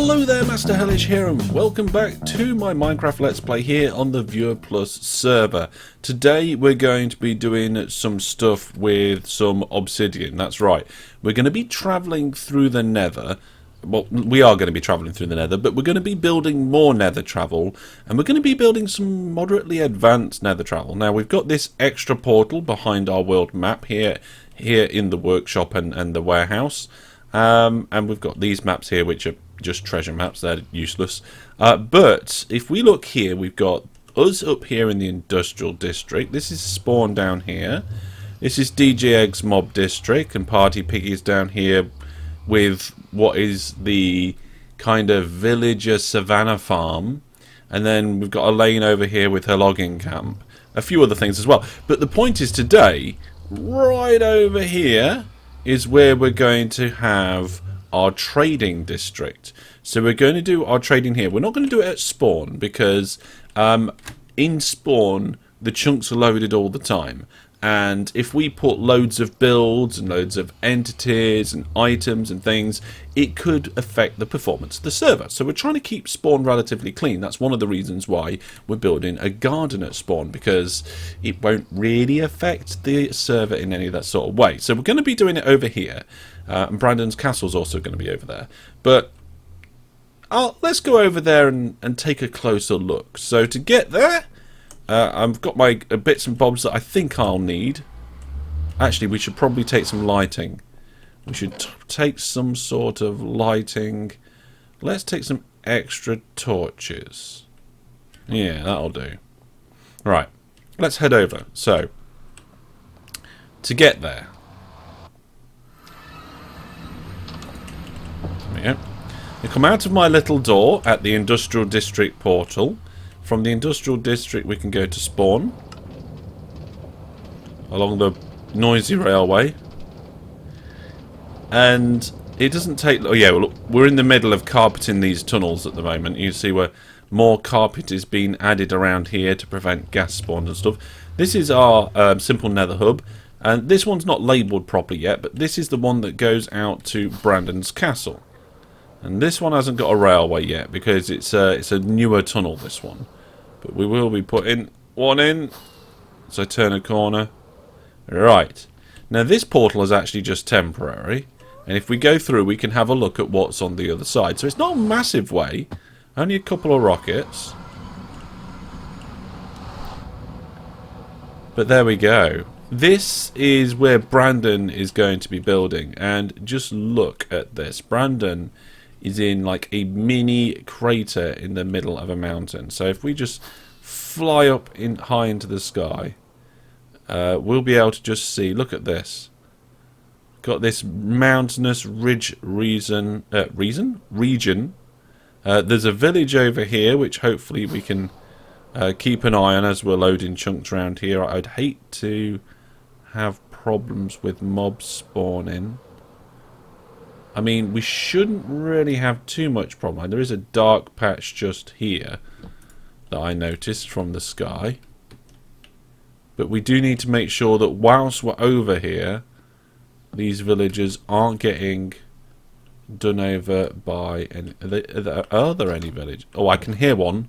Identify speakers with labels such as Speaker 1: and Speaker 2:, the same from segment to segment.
Speaker 1: Hello there, Master Hellish here, and welcome back to my Minecraft Let's Play here on the Viewer Plus server. Today we're going to be doing some stuff with some obsidian. That's right, we're going to be travelling through the Nether. Well, we are going to be travelling through the Nether, but we're going to be building more Nether travel, and we're going to be building some moderately advanced Nether travel. Now, we've got this extra portal behind our world map here in the workshop and the warehouse, and we've got these maps here which are just treasure maps. They're useless. But if we look here, we've got us up here in the industrial district. This is spawn down here. This is DJ Egg's mob district, and Party Piggy's down here with what is the kind of villager savannah farm. And then we've got a lane over here with her logging camp. A few other things as well. But the point is today, right over here is where we're going to have our trading district. So we're going to do our trading here. We're not going to do it at spawn because in spawn the chunks are loaded all the time, and if we put loads of builds and loads of entities and items and things, it could affect the performance of the server. So we're trying to keep spawn relatively clean. That's one of the reasons why we're building a garden at spawn, because it won't really affect the server in any of that sort of way. So we're going to be doing it over here. And Brandon's castle's also going to be over there. But let's go over there and take a closer look. So to get there, I've got my bits and bobs that I think I'll need. Actually, we should probably take some lighting. We should take some sort of lighting. Let's take some extra torches. Yeah, that'll do. Right, let's head over. So, to get there. Yeah. You come out of my little door at the industrial district portal. From the industrial district we can go to spawn along the noisy railway, and it doesn't take... Oh yeah, well, we're in the middle of carpeting these tunnels at the moment. You see where more carpet is being added around here to prevent gas spawn and stuff. This is our simple nether hub, and this one's not labelled properly yet, but this is the one that goes out to Brandon's castle. And this one hasn't got a railway yet because it's a newer tunnel, this one. But we will be putting one in. So turn a corner. Right. Now this portal is actually just temporary. And if we go through, we can have a look at what's on the other side. So it's not a massive way. Only a couple of rockets. But there we go. This is where Brandon is going to be building. And just look at this. Brandon is in like a mini crater in the middle of a mountain. So if we just fly up high into the sky, we'll be able to just see. Look at this. Got this mountainous ridge region. There's a village over here, which hopefully we can keep an eye on as we're loading chunks around here. I'd hate to have problems with mobs spawning. I mean, we shouldn't really have too much problem. There is a dark patch just here that I noticed from the sky. But we do need to make sure that whilst we're over here, these villagers aren't getting done over by any... Are there any village? Oh, I can hear one.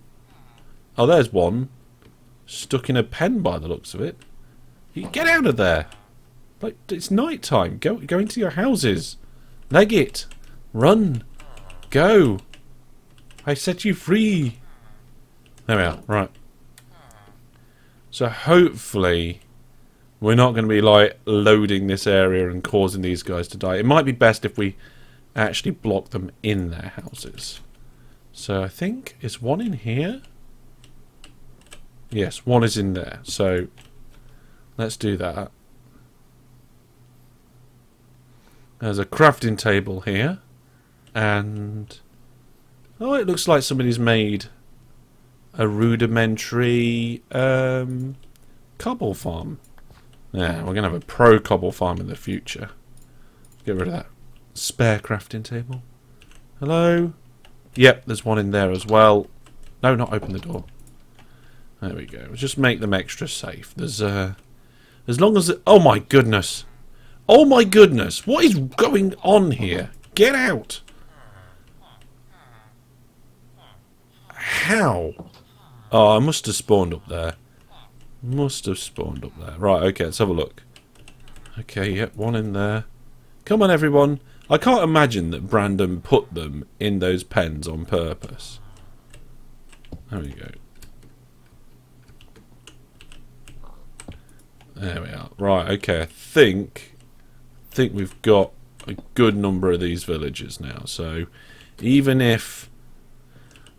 Speaker 1: Oh, there's one. Stuck in a pen by the looks of it. You get out of there. Like, it's night time. Go into your houses. Leg it. Run. Go. I set you free. There we are. Right. So hopefully we're not going to be like loading this area and causing these guys to die. It might be best if we actually block them in their houses. So I think, is one in here? Yes, one is in there. So let's do that. There's a crafting table here, and oh, it looks like somebody's made a rudimentary cobble farm. Yeah, we're gonna have a pro cobble farm in the future. Get rid of that spare crafting table. Hello? Yep, there's one in there as well. No, not open the door. There we go. Just make them extra safe. There's as long as oh my goodness. Oh my goodness, what is going on here? Get out! How? Oh, I must have spawned up there. Must have spawned up there. Right, okay, let's have a look. Okay, yep, one in there. Come on, everyone. I can't imagine that Brandon put them in those pens on purpose. There we go. There we are. Right, okay, I think we've got a good number of these villagers now. So even if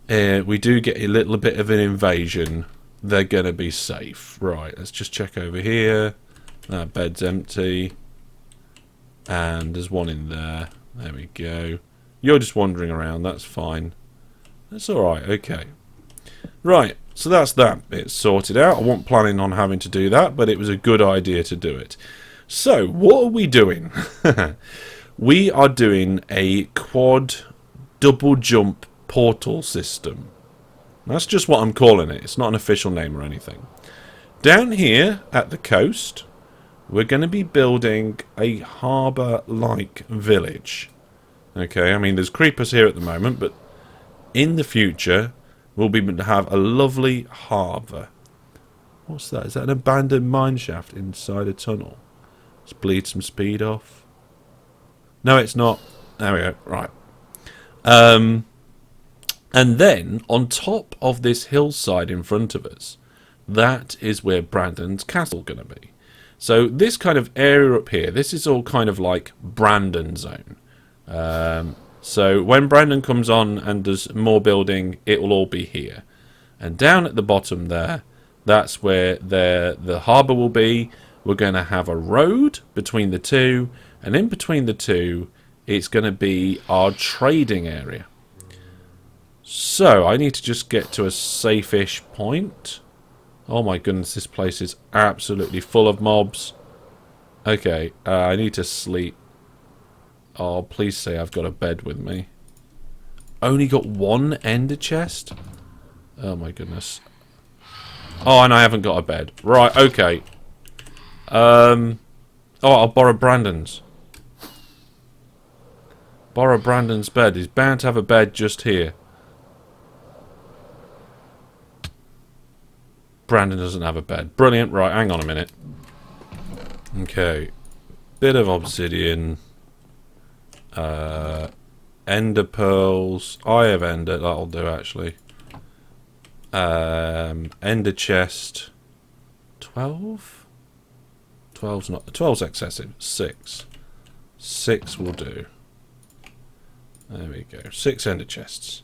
Speaker 1: we do get a little bit of an invasion, they're going to be safe. Right, let's just check over here. That bed's empty. And there's one in there. There we go. You're just wandering around. That's fine. That's alright. Okay. Right. So that's that bit sorted out. I wasn't planning on having to do that, but it was a good idea to do it. So, what are we doing? We are doing a quad double jump portal system. That's just what I'm calling it. It's not an official name or anything. Down here at the coast, we're going to be building a harbour-like village. Okay, I mean, there's creepers here at the moment, but in the future, we'll be able to have a lovely harbour. What's that? Is that an abandoned mine shaft inside a tunnel? Let's bleed some speed off. No, it's not. There we go. Right. And then, on top of this hillside in front of us, that is where Brandon's castle going to be. So this kind of area up here, this is all kind of like Brandon zone. So when Brandon comes on and does more building, it will all be here. And down at the bottom there, that's where the harbour will be. We're going to have a road between the two, and in between the two, it's going to be our trading area. So I need to just get to a safe-ish point. Oh my goodness, this place is absolutely full of mobs. Okay, I need to sleep. Oh, please say I've got a bed with me. Only got one ender chest? Oh my goodness. Oh, and I haven't got a bed. Right, okay. Oh, I'll borrow Brandon's. Borrow Brandon's bed. He's bound to have a bed just here. Brandon doesn't have a bed. Brilliant. Right, hang on a minute. Okay. Bit of obsidian. Ender pearls. I have ender. That'll do, actually. Ender chest. 12? 12's not. 12's excessive. 6. 6 will do. There we go. 6 ender chests.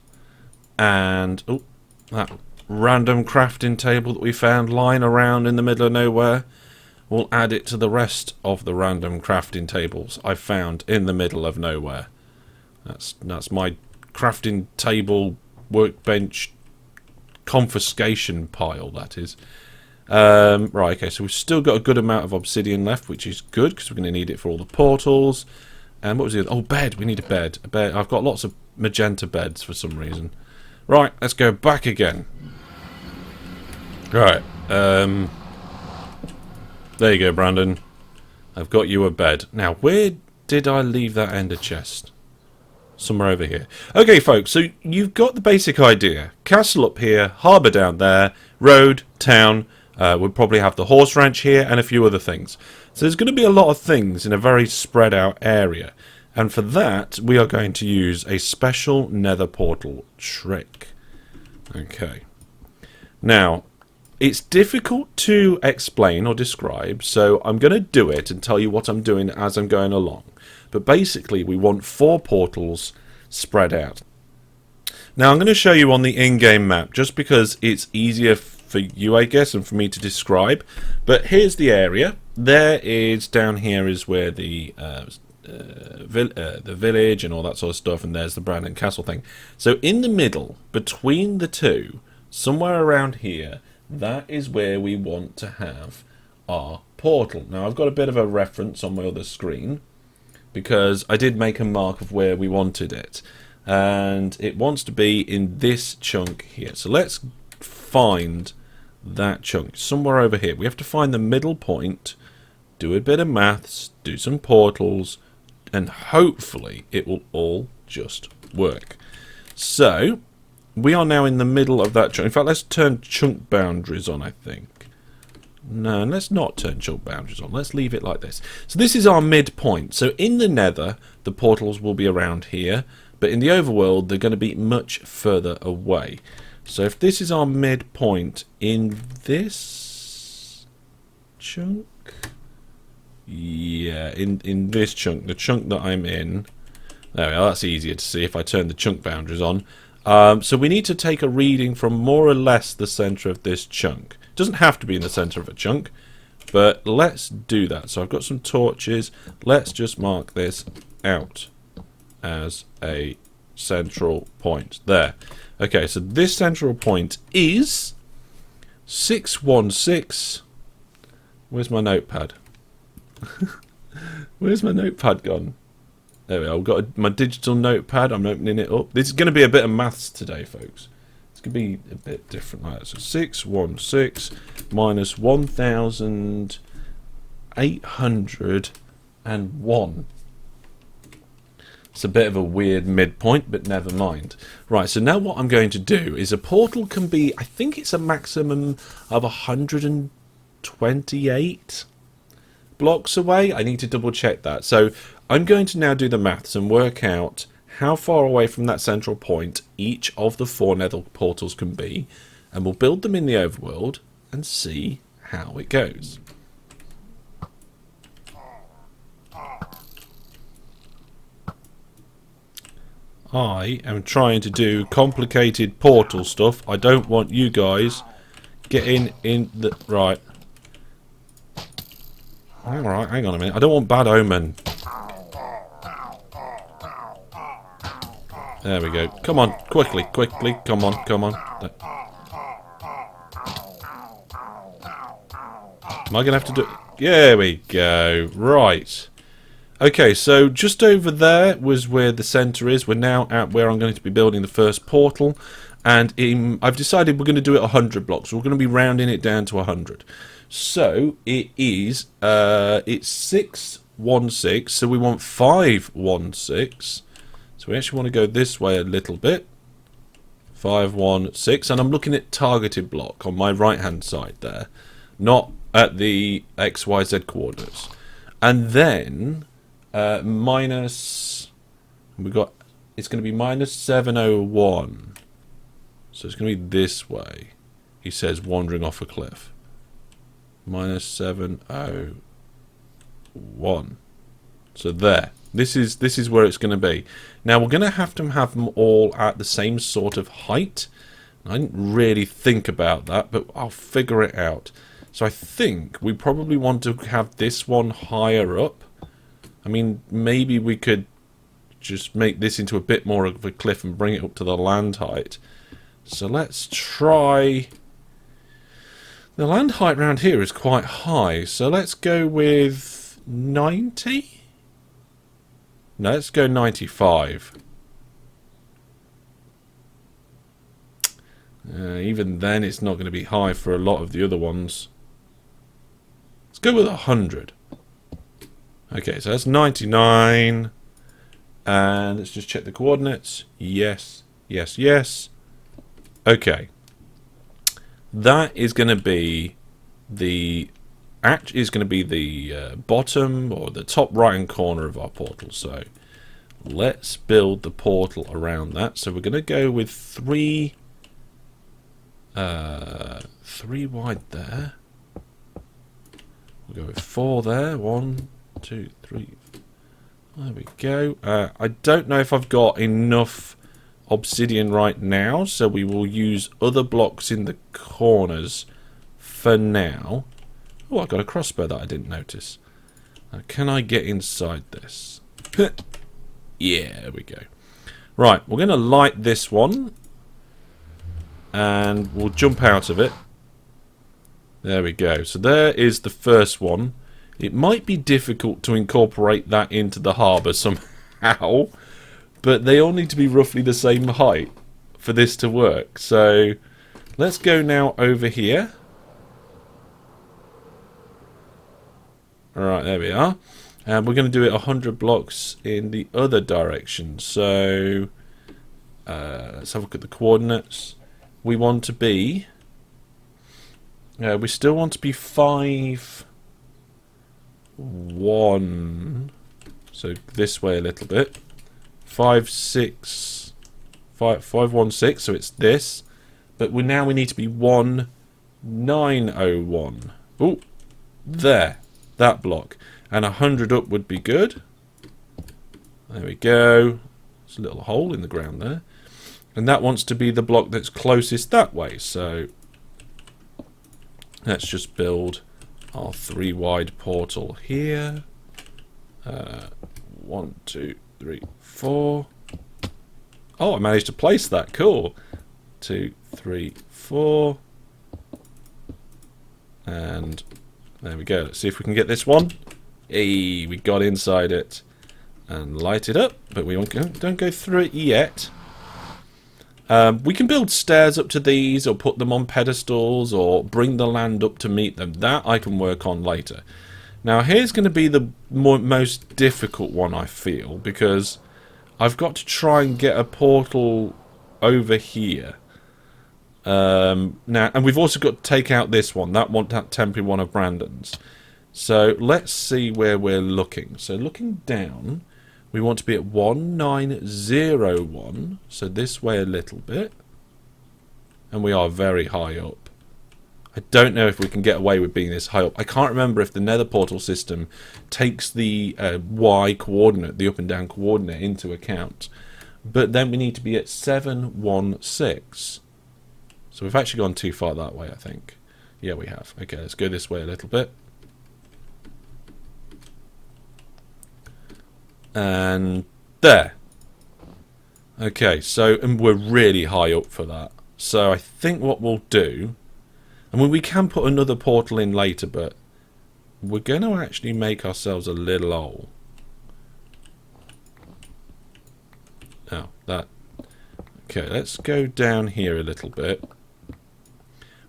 Speaker 1: And, oh, that random crafting table that we found lying around in the middle of nowhere. We'll add it to the rest of the random crafting tables I found in the middle of nowhere. That's my crafting table workbench confiscation pile, that is. Right, okay, so we've still got a good amount of obsidian left, which is good, because we're going to need it for all the portals. And what was the other? Oh, bed. We need a bed. A bed. I've got lots of magenta beds for some reason. Right, let's go back again. Right, there you go, Brandon. I've got you a bed. Now, where did I leave that ender chest? Somewhere over here. Okay, folks, so you've got the basic idea. Castle up here, harbour down there, road, town. We'll probably have the horse ranch here and a few other things. So there's going to be a lot of things in a very spread out area. And for that, we are going to use a special nether portal trick. Okay. Now, it's difficult to explain or describe, so I'm going to do it and tell you what I'm doing as I'm going along. But basically, we want 4 portals spread out. Now, I'm going to show you on the in-game map, just because it's easier for you, I guess, and for me to describe. But here's the area. There is, down here is where the village and all that sort of stuff, and there's the Brandon Castle thing. So in the middle, between the two, somewhere around here, that is where we want to have our portal. Now, I've got a bit of a reference on my other screen, because I did make a mark of where we wanted it. And it wants to be in this chunk here. So let's find that chunk. Somewhere over here. We have to find the middle point, do a bit of maths, do some portals, and hopefully it will all just work. So we are now in the middle of that chunk. In fact, let's turn chunk boundaries on, I think. No, let's not turn chunk boundaries on. Let's leave it like this. So this is our midpoint. So in the Nether, the portals will be around here. But in the overworld, they're going to be much further away. So if this is our midpoint in this chunk... Yeah, in this chunk, the chunk that I'm in... There we are, that's easier to see if I turn the chunk boundaries on. So we need to take a reading from more or less the centre of this chunk. It doesn't have to be in the centre of a chunk, but let's do that. So I've got some torches. Let's just mark this out as a central point. There. Okay, so this central point is 616. Where's my notepad? Where's my notepad gone? There we are. I've got my digital notepad. I'm opening it up. This is going to be a bit of maths today, folks. It's going to be a bit different like that. So 616 minus 1,801. It's a bit of a weird midpoint, but never mind. Right, so now what I'm going to do is a portal can be, I think it's a maximum of 128 blocks away. I need to double check that. So I'm going to now do the maths and work out how far away from that central point each of the 4 Nether portals can be, and we'll build them in the overworld and see how it goes. I am trying to do complicated portal stuff. I don't want you guys getting in the... Right. Alright, hang on a minute. I don't want bad omen. There we go. Come on, quickly, quickly. Come on, come on. Am I going to have to do... There we go. Right. Okay, so just over there was where the centre is. We're now at where I'm going to be building the first portal. And I've decided we're going to do it 100 blocks. We're going to be rounding it down to 100. So it is... it's 616. So we want 516. So we actually want to go this way a little bit. 516. And I'm looking at targeted block on my right-hand side there. Not at the XYZ coordinates. And then... minus, it's going to be minus 701. So it's going to be this way. He says, wandering off a cliff. Minus 701. So there. This is where it's going to be. Now we're going to have them all at the same sort of height. I didn't really think about that, but I'll figure it out. So I think we probably want to have this one higher up. I mean, maybe we could just make this into a bit more of a cliff and bring it up to the land height. So let's try... The land height around here is quite high, so let's go with 90? No, let's go 95. Even then, it's not going to be high for a lot of the other ones. Let's go with 100. Okay, so that's 99. And let's just check the coordinates. Yes, yes, yes. Okay. That is going to be the bottom or the top right hand corner of our portal. So let's build the portal around that. So we're going to go with 3 wide there. We'll go with 4 there. 1, 2, 3. There we go. I don't know if I've got enough obsidian right now, so we will use other blocks in the corners for now. Oh, I've got a crossbow that I didn't notice. Can I get inside this? Yeah, there we go. Right, we're going to light this one. And we'll jump out of it. There we go. So there is the first one. It might be difficult to incorporate that into the harbour somehow, but they all need to be roughly the same height for this to work. So let's go now over here. Alright, there we are. And we're going to do it 100 blocks in the other direction. So Let's have a look at the coordinates. We want to be... we still want to be 5, 1. So this way a little bit. 5, 6, 5, 5, 1, 6. So it's this. But we need to be 1, 9, 0, 1. Oh, there. That block. And 100 up would be good. There we go. There's a little hole in the ground there. And that wants to be the block that's closest that way. So let's just build our 3 wide portal here. 1, 2, 3, 4. Oh, I managed to place that. Cool. 2, 3, 4. And there we go. Let's see if we can get this one. Hey, we got inside it. And light it up. But we don't go through it yet. We can build stairs up to these, or put them on pedestals, or bring the land up to meet them. That I can work on later. Now here's going to be the most difficult one, I feel, because I've got to try and get a portal over here. Now, and we've also got to take out this one, that temporary one of Brandon's. So let's see where we're looking. So looking down, we want to be at 1901, so this way a little bit. And we are very high up. I don't know if we can get away with being this high up. I can't remember if the Nether portal system takes the Y coordinate, the up and down coordinate, into account. But then we need to be at 716. So we've actually gone too far that way, I think. Yeah, we have. Okay, let's go this way a little bit. And there. Okay, so and we're really high up for that. So I think what we'll do... I mean, we can put another portal in later, but we're going to actually make ourselves a little hole. Oh, that. Okay, let's go down here a little bit.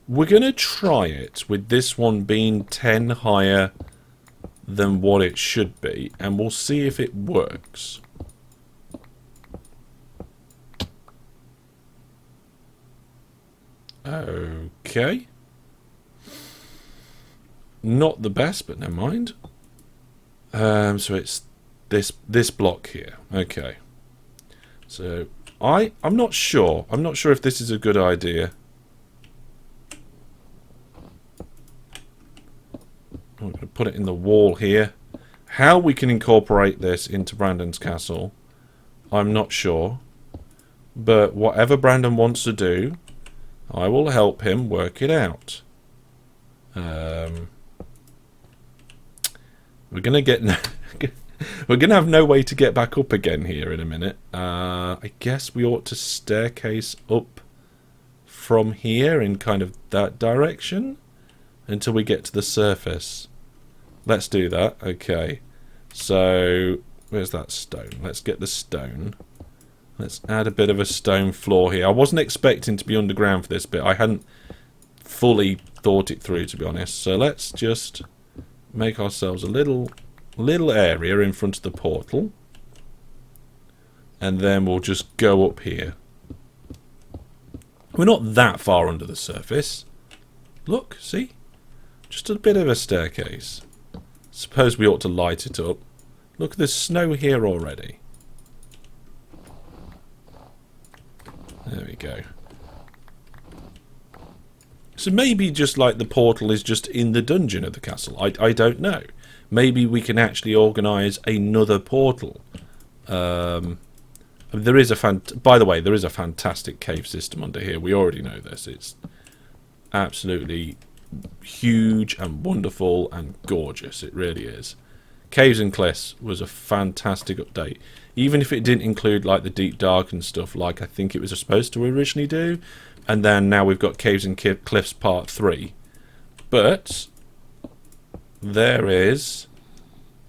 Speaker 1: We're going to try it with this one being 10 higher than what it should be, and we'll see if it works. Okay. Not the best, but never mind. So it's this block here. Okay. So I'm not sure. I'm not sure if this is a good idea. I'm going to put it in the wall here. How we can incorporate this into Brandon's castle, I'm not sure. But whatever Brandon wants to do, I will help him work it out. We're gonna get we're gonna have no way to get back up again here in a minute. I guess we ought to staircase up from here in kind of that direction until we get to the surface. Let's do that. Okay. So where's that stone? Let's get the stone. Let's add a bit of a stone floor here. I wasn't expecting to be underground for this bit. I hadn't fully thought it through, to be honest. So let's just make ourselves a little area in front of the portal. And then we'll just go up here. We're not that far under the surface. Look, see? Just a bit of a staircase. Suppose we ought to light it up. Look, there's snow here already. There we go. So maybe just like the portal is just in the dungeon of the castle. I don't know. Maybe we can actually organise another portal. There is by the way, there is a fantastic cave system under here. We already know this. It's absolutely huge and wonderful and gorgeous. It really is. Caves and Cliffs was a fantastic update. Even if it didn't include like the deep dark and stuff like I think it was supposed to originally do. And then now we've got Caves and Cliffs Part 3. But there is...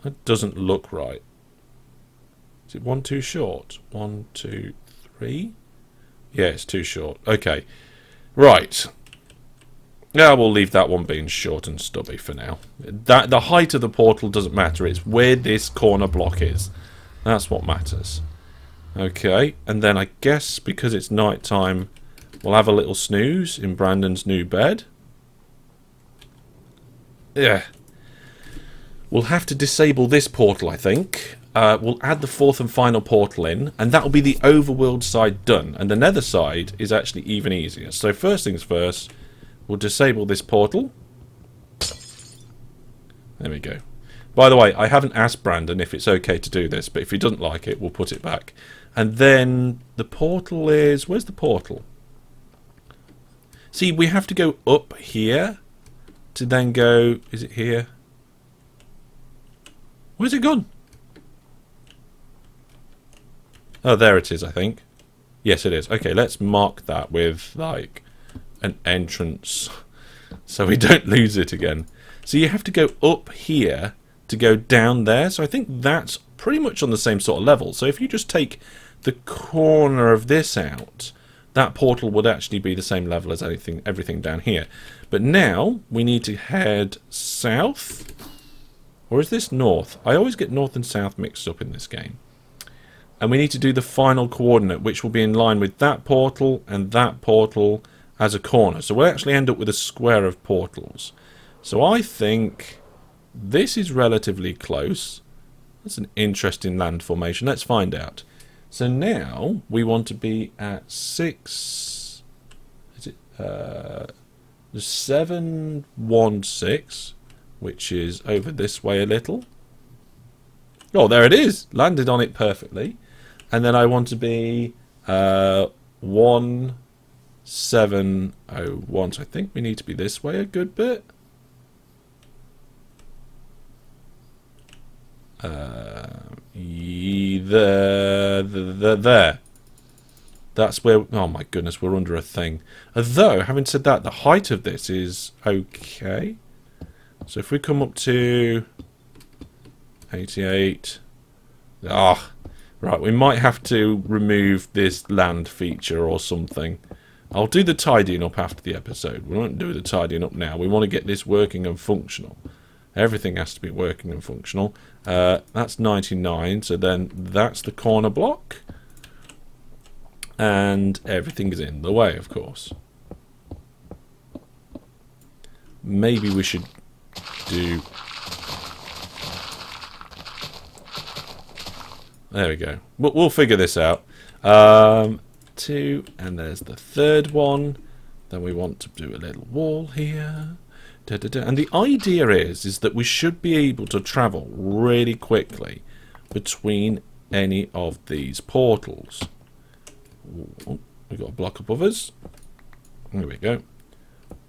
Speaker 1: That doesn't look right. Is it one too short? 1, 2, 3? Yeah, it's too short. Okay. Right. Yeah, we'll leave that one being short and stubby for now. The height of the portal doesn't matter. It's where this corner block is. That's what matters. Okay, and then I guess because it's night time, we'll have a little snooze in Brandon's new bed. Yeah. We'll have to disable this portal, I think. We'll add the fourth and final portal in, and that'll be the overworld side done. And the nether side is actually even easier. So first things first, we'll disable this portal. There we go. By the way, I haven't asked Brandon if it's okay to do this, but if he doesn't like it, we'll put it back. And then the portal is... Where's the portal? See, we have to go up here to then go... Is it here? Where's it gone? Oh, there it is, I think. Yes, it is. Okay, let's mark that with, like, an entrance so we don't lose it again. So you have to go up here to go down there. So I think that's pretty much on the same sort of level. So if you just take the corner of this out, that portal would actually be the same level as everything down here. But now we need to head south. Or is this north? I always get north and south mixed up in this game. And we need to do the final coordinate, which will be in line with that portal and that portal as a corner. So we'll actually end up with a square of portals. So I think this is relatively close. That's an interesting land formation. Let's find out. So now we want to be at 6... Is it 716, which is over this way a little. Oh, there it is. Landed on it perfectly. And then I want to be 1701. So I think we need to be this way a good bit. There. That's where... Oh my goodness, we're under a thing. Although, having said that, the height of this is okay. So if we come up to 88... Ah, right, we might have to remove this land feature or something. I'll do the tidying up after the episode. We won't do the tidying up now. We want to get this working and functional. Everything has to be working and functional. That's 99, so then that's the corner block. And everything is in the way, of course. Maybe we should do... There we go. We'll figure this out. 2, and there's the third one. Then we want to do a little wall here. And the idea is that we should be able to travel really quickly between any of these portals. Oh, we've got a block above us. There we go.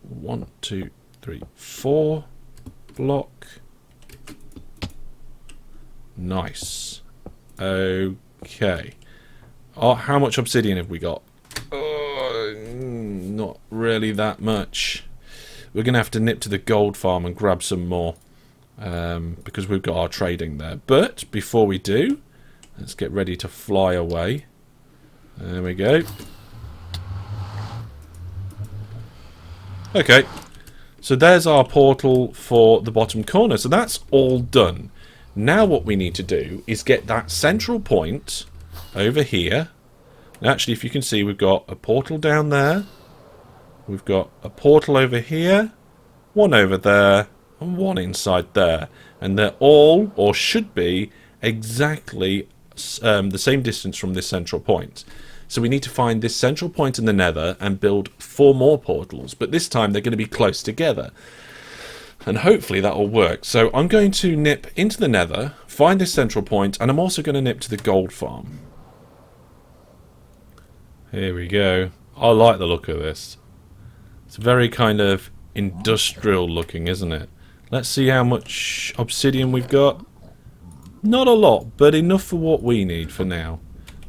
Speaker 1: 1, 2, 3, 4 block. Nice. Okay. Oh, how much obsidian have we got? Not really that much. We're going to have to nip to the gold farm and grab some more. Because we've got our trading there. But before we do, let's get ready to fly away. There we go. Okay. So there's our portal for the bottom corner. So that's all done. Now what we need to do is get that central point over here. Actually, if you can see, we've got a portal down there. We've got a portal over here, one over there, and one inside there. And they're all, or should be, exactly the same distance from this central point. So we need to find this central point in the nether and build 4 more portals. But this time they're going to be close together. And hopefully that will work. So I'm going to nip into the nether, find this central point, and I'm also going to nip to the gold farm. Here we go. I like the look of this. It's very kind of industrial looking, isn't it? Let's see how much obsidian we've got. Not a lot, but enough for what we need for now.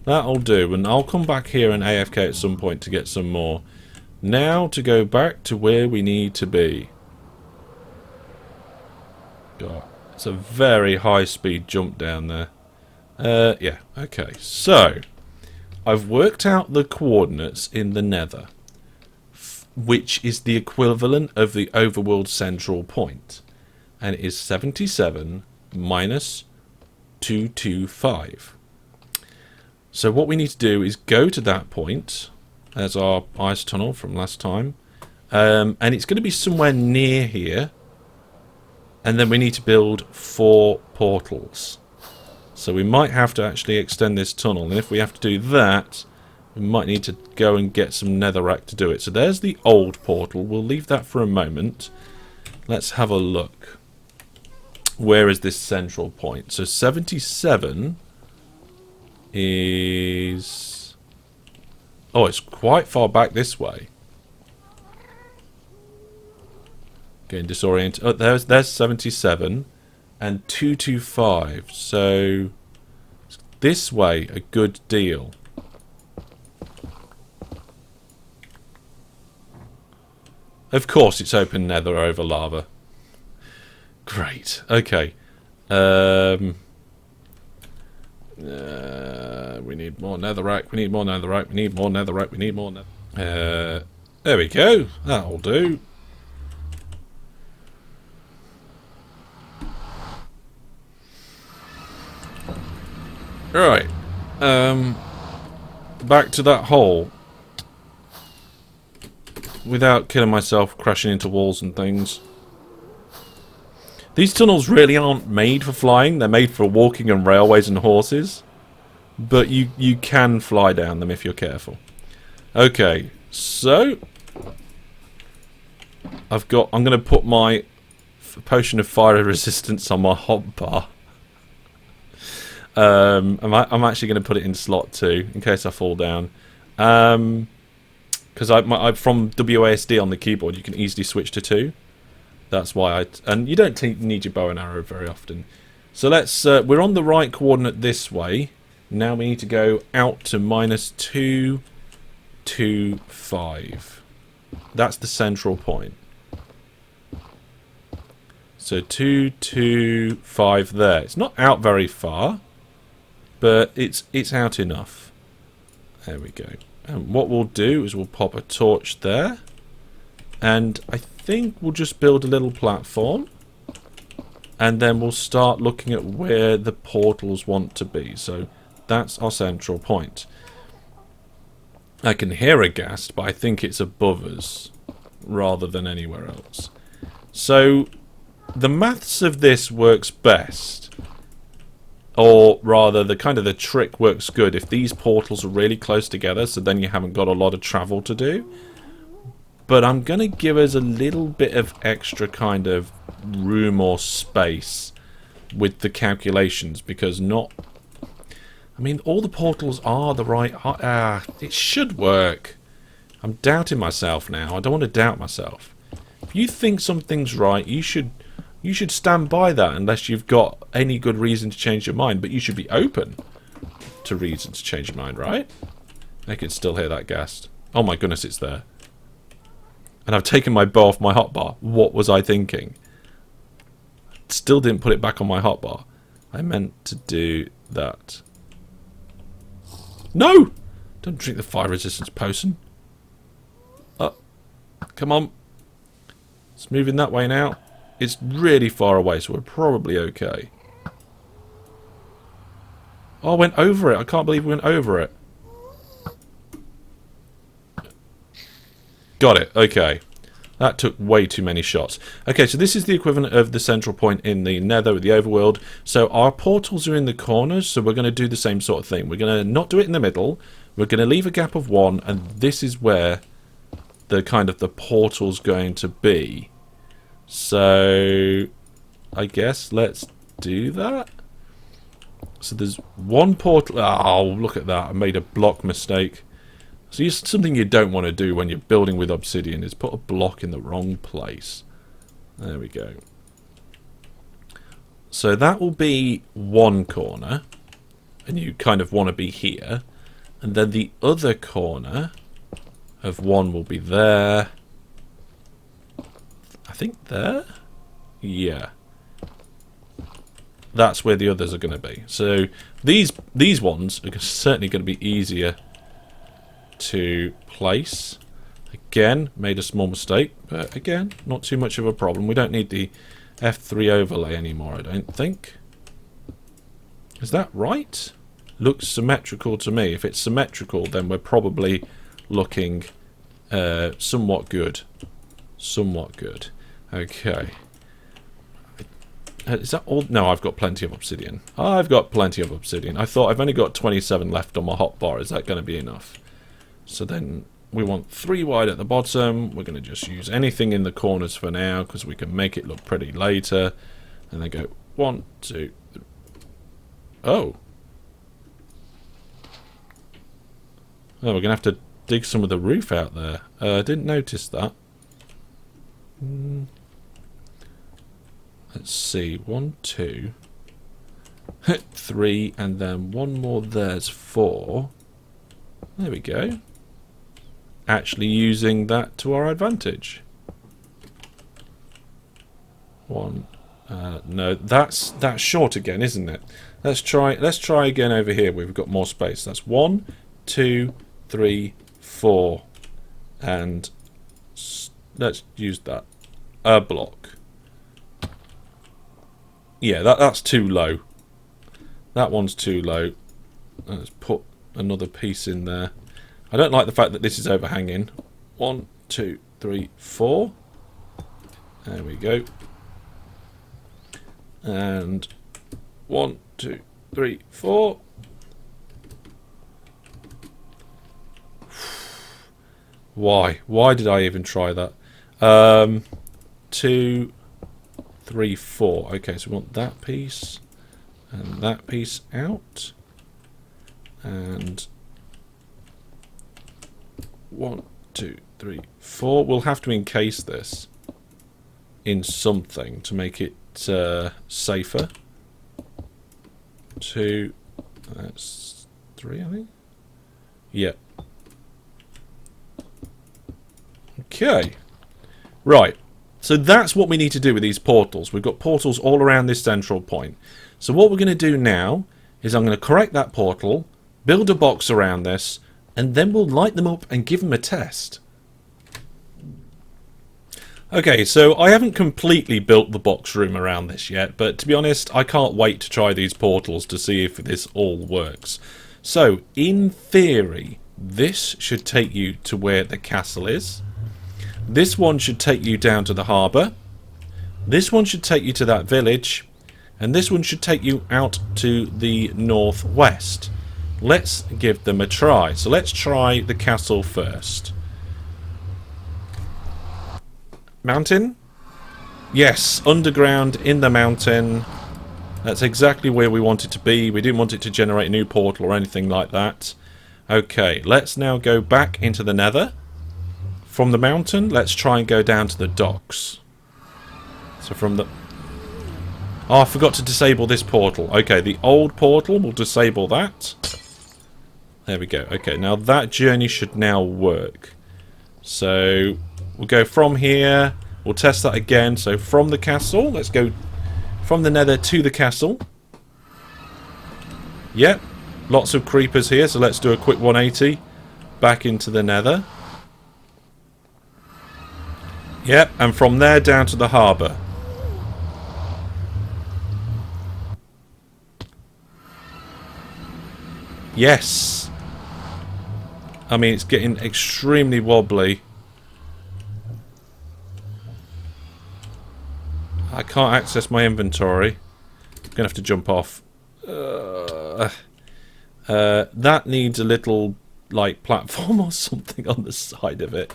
Speaker 1: That'll do, and I'll come back here and AFK at some point to get some more. Now to go back to where we need to be. God, it's a very high speed jump down there. Yeah, okay. So, I've worked out the coordinates in the nether, which is the equivalent of the overworld central point. And it is 77 minus 225. So what we need to do is go to that point. There's our ice tunnel from last time. And it's going to be somewhere near here. And then we need to build 4 portals. So we might have to actually extend this tunnel. And if we have to do that, we might need to go and get some netherrack to do it. So there's the old portal. We'll leave that for a moment. Let's have a look. Where is this central point? So 77 is... Oh, it's quite far back this way. Getting disoriented. Oh, there's 77 and 225. So this way, a good deal. Of course, it's open nether over lava. Great. Okay. We need more netherrack. We need more netherrack. We need more netherrack. We need more nether. There we go. That'll do. Right. Back to that hole. Without killing myself, crashing into walls and things. These tunnels really aren't made for flying. They're made for walking on railways and horses. But you can fly down them if you're careful. Okay, so I'm going to put my potion of fire resistance on my hotbar. I'm actually going to put it in slot 2 in case I fall down. Because I from WASD on the keyboard, you can easily switch to 2. That's why and you don't need your bow and arrow very often. So let's, we're on the right coordinate this way. Now we need to go out to -2, 2, 5. That's the central point. So 2, 2, 5 there. It's not out very far, but it's out enough. There we go. And what we'll do is we'll pop a torch there. And I think we'll just build a little platform. And then we'll start looking at where the portals want to be. So that's our central point. I can hear a ghast, but I think it's above us rather than anywhere else. So the maths of this works best. Or rather, the trick works good if these portals are really close together, so then you haven't got a lot of travel to do. But I'm going to give us a little bit of extra kind of room or space with the calculations, because I mean, all the portals are the right... it should work. I'm doubting myself now. I don't want to doubt myself. If you think something's right, you should stand by that unless you've got any good reason to change your mind. But you should be open to reason to change your mind, right? I can still hear that ghast. Oh my goodness, it's there. And I've taken my bow off my hotbar. What was I thinking? Still didn't put it back on my hotbar. I meant to do that. No! Don't drink the fire resistance potion. Come on. It's moving that way now. It's really far away, so we're probably okay. Oh, I went over it. I can't believe we went over it. Got it. Okay. That took way too many shots. Okay, so this is the equivalent of the central point in the Nether with the overworld. So our portals are in the corners, so we're going to do the same sort of thing. We're going to not do it in the middle. We're going to leave a gap of 1, and this is where the the portal's going to be. So I guess let's do that. So there's 1 portal. Oh, look at that. I made a block mistake. So something you don't want to do when you're building with obsidian is put a block in the wrong place. There we go. So that will be 1 corner. And you kind of want to be here. And then the other corner of 1 will be there. I think there? Yeah. That's where the others are going to be. So these ones are certainly going to be easier to place. Again, made a small mistake, but again, not too much of a problem. We don't need the F3 overlay anymore, I don't think. Is that right? looks symmetrical to me. If it's symmetrical, then we're probably looking somewhat good. Somewhat good. Okay. Is that all? No, I've got plenty of obsidian. I've got plenty of obsidian. I thought I've only got 27 left on my hotbar. Is that going to be enough? So then we want 3 wide at the bottom. We're going to just use anything in the corners for now because we can make it look pretty later. And then go 1, 2, 3. Oh. Oh, we're going to have to dig some of the roof out there. I didn't notice that. Let's see. 1, 2, 3, and then 1 more. There's 4. There we go. Actually using that to our advantage. 1. No, that's short again, isn't it? Let's try again over here. We've got more space. That's 1, 2, 3, 4, and let's use that. A block. Yeah, that's too low. That one's too low. Let's put another piece in there. I don't like the fact that this is overhanging. 1, 2, 3, 4. There we go. And 1, 2, 3, 4. Why? Why did I even try that? 2, 3, 4. Okay, so we want that piece and that piece out. And 1, 2, 3, 4. We'll have to encase this in something to make it safer. 2. That's 3, I think. Yeah. Okay. Right. So that's what we need to do with these portals. We've got portals all around this central point. So what we're going to do now is I'm going to correct that portal, build a box around this, and then we'll light them up and give them a test. Okay, so I haven't completely built the box room around this yet, but to be honest, I can't wait to try these portals to see if this all works. So, in theory, this should take you to where the castle is. This one should take you down to the harbour. This one should take you to that village. And this one should take you out to the northwest. Let's give them a try. So let's try the castle first. Mountain? Yes, underground in the mountain. That's exactly where we want it to be. We didn't want it to generate a new portal or anything like that. Okay, let's now go back into the Nether. From the mountain, let's try and go down to the docks. So from the... Oh, I forgot to disable this portal. Okay, the old portal, we'll disable that. There we go. Okay, now that journey should now work. So, we'll go from here. We'll test that again. So, from the castle, let's go from the Nether to the castle. Yep, lots of creepers here, so let's do a quick 180. Back into the Nether. Yep, and from there down to the harbour. Yes. I mean, it's getting extremely wobbly. I can't access my inventory. I'm going to have to jump off. That needs a little, like, platform or something on the side of it.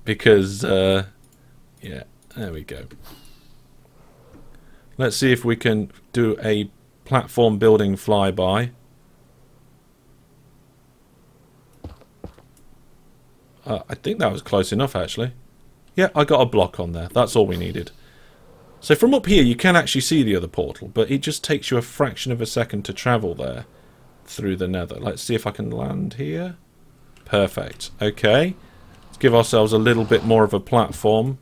Speaker 1: Because, yeah, there we go. Let's see if we can do a platform building flyby. I think that was close enough, actually. Yeah, I got a block on there. That's all we needed. So from up here, you can actually see the other portal, but it just takes you a fraction of a second to travel there through the Nether. Let's see if I can land here. Perfect. Okay. Let's give ourselves a little bit more of a platform.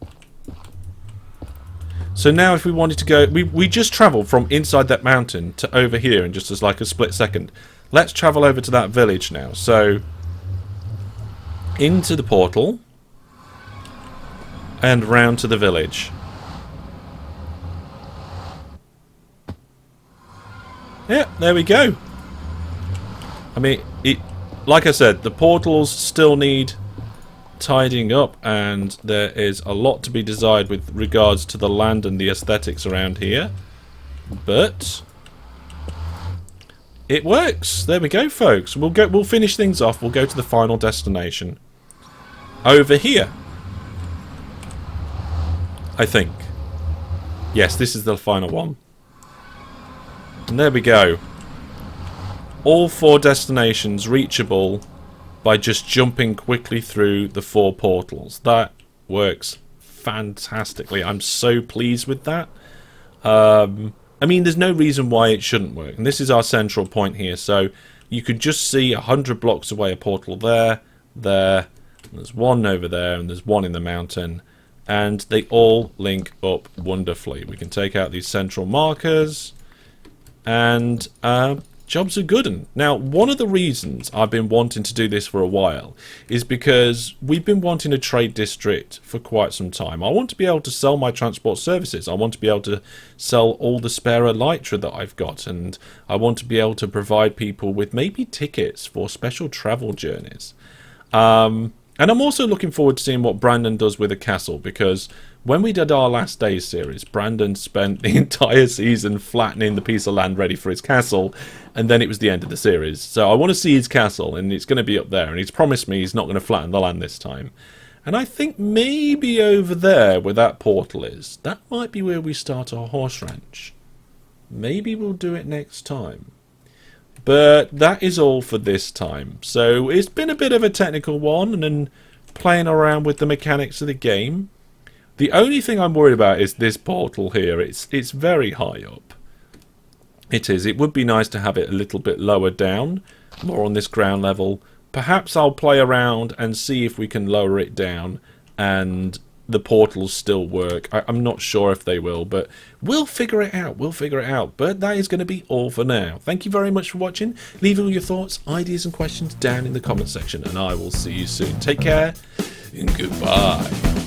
Speaker 1: So now if we wanted to go... We just travelled from inside that mountain to over here in just as like a split second. Let's travel over to that village now. So... into the portal and round to the village. Yeah, there we go. I mean, like I said, the portals still need tidying up, and there is a lot to be desired with regards to the land and the aesthetics around here. But it works. There we go, folks. We'll finish things off. We'll go to the final destination over here, I think. Yes, this is the final one. And there we go. All 4 destinations reachable by just jumping quickly through the 4 portals. That works fantastically. I'm so pleased with that. I mean, there's no reason why it shouldn't work. And this is our central point here. So you could just see 100 blocks away a portal there, there. There's one over there, and there's one in the mountain. And they all link up wonderfully. We can take out these central markers. And jobs are good. And now, one of the reasons I've been wanting to do this for a while is because we've been wanting a trade district for quite some time. I want to be able to sell my transport services. I want to be able to sell all the spare elytra that I've got, and I want to be able to provide people with maybe tickets for special travel journeys. And I'm also looking forward to seeing what Brandon does with a castle, because when we did our Last Days series, Brandon spent the entire season flattening the piece of land ready for his castle, and then it was the end of the series. So I want to see his castle, and it's going to be up there, and he's promised me he's not going to flatten the land this time. And I think maybe over there, where that portal is, that might be where we start our horse ranch. Maybe we'll do it next time. But that is all for this time. So it's been a bit of a technical one, and playing around with the mechanics of the game. The only thing I'm worried about is this portal here. It's very high up. It is. It would be nice to have it a little bit lower down, more on this ground level. Perhaps I'll play around and see if we can lower it down and the portals still work. I'm not sure if they will, but we'll figure it out. We'll figure it out. But that is going to be all for now. Thank you very much for watching. Leave all your thoughts, ideas and questions down in the comment section, and I will see you soon. Take care and goodbye.